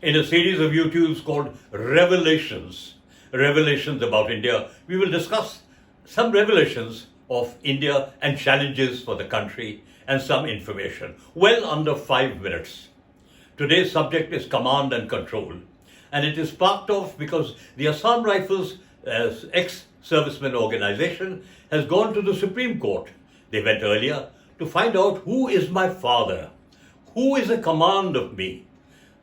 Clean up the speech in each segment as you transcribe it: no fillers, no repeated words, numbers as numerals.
in a series of YouTubes called Revelations about India. We will discuss some revelations of India and challenges for the country and some information. Well under 5 minutes. Today's subject is command and control, and it is sparked off because the Assam Rifles ex-servicemen organization has gone to the Supreme Court. They went earlier to find out who is my father, who is in command of me,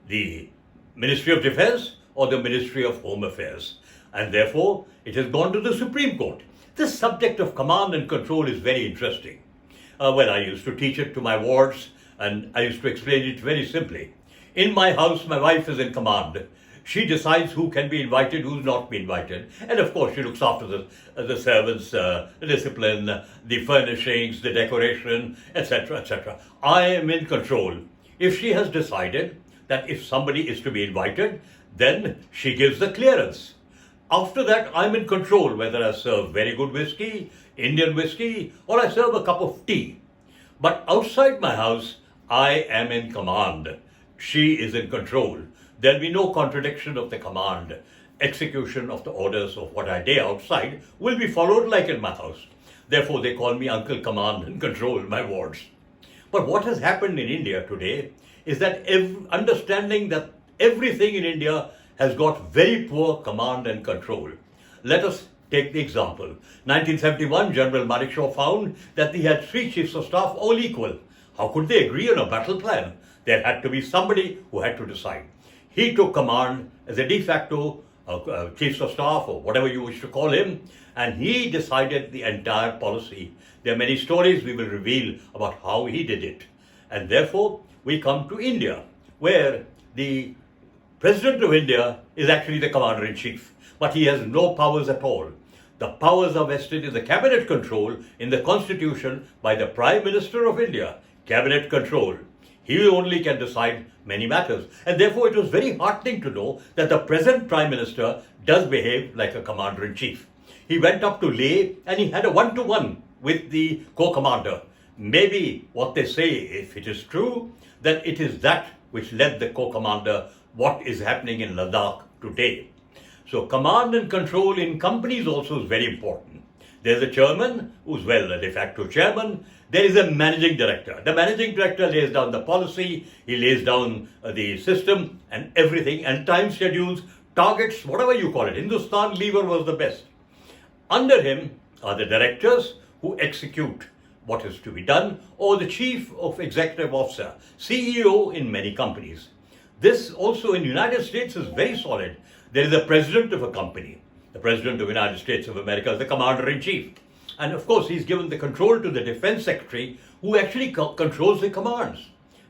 the Ministry of Defense or the Ministry of Home Affairs, and therefore it has gone to the Supreme Court. This subject of command and control is very interesting. I used to teach it to my wards, and I used to explain it very simply. In my house, my wife is in command. She decides who can be invited, who's not be invited. And of course, she looks after the servants, the discipline, the furnishings, the decoration, etc., etc. I am in control. If she has decided that if somebody is to be invited, then she gives the clearance. After that, I'm in control, whether I serve very good whiskey, Indian whiskey, or I serve a cup of tea. But outside my house, I am in command. She is in control. There'll be no contradiction of the command. Execution of the orders of what I do outside will be followed like in my house. Therefore, they call me Uncle Command and Control, my wards. But what has happened in India today is that understanding that everything in India has got very poor command and control. Let us take the example. 1971, General Manekshaw found that he had 3 chiefs of staff all equal. How could they agree on a battle plan? There had to be somebody who had to decide. He took command as a de facto chief of staff or whatever you wish to call him, and he decided the entire policy. There are many stories we will reveal about how he did it. And therefore, we come to India, where the President of India is actually the Commander-in-Chief, but he has no powers at all. The powers are vested in the cabinet control in the Constitution by the Prime Minister of India. Cabinet control. He only can decide many matters. And therefore, it was very heartening to know that the present Prime Minister does behave like a Commander-in-Chief. He went up to Leh and he had a one-to-one with the co-commander. Maybe what they say, if it is true, that it is that which led the co-commander what is happening in Ladakh today. So command and control in companies also is very important. There's a chairman who's, a de facto chairman. There is a managing director. The managing director lays down the policy, he lays down the system and everything, and time schedules, targets, whatever you call it. Hindustan Lever was the best. Under him are the directors who execute what is to be done, or the chief of executive officer, CEO in many companies. This also in the United States is very solid. There is a president of a company. The president of the United States of America is the commander-in-chief. And of course, he's given the control to the defense secretary, who actually controls the commands.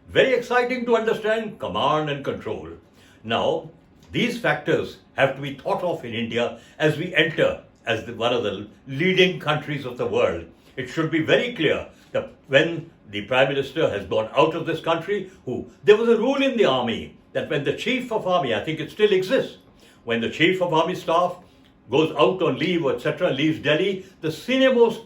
Very exciting to understand command and control. Now, these factors have to be thought of in India as we enter as one of the leading countries of the world. It should be very clear that when the Prime Minister has gone out of this country, there was a rule in the army that when the Chief of Army, I think it still exists, when the Chief of Army Staff goes out on leave, etc., leaves Delhi, the senior-most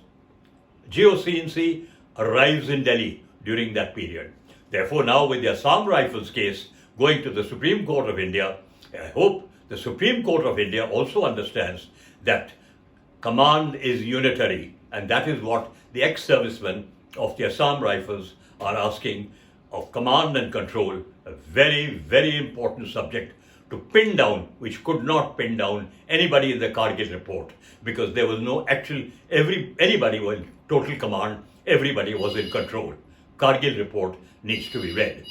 GOCNC arrives in Delhi during that period. Therefore, now with the Assam Rifles case going to the Supreme Court of India, I hope the Supreme Court of India also understands that command is unitary, and that is what the ex-servicemen of the Assam Rifles are asking of command and control, a very, very important subject to pin down, which could not pin down anybody in the Kargil report, because there was no anybody was in total command, everybody was in control. Kargil report needs to be read.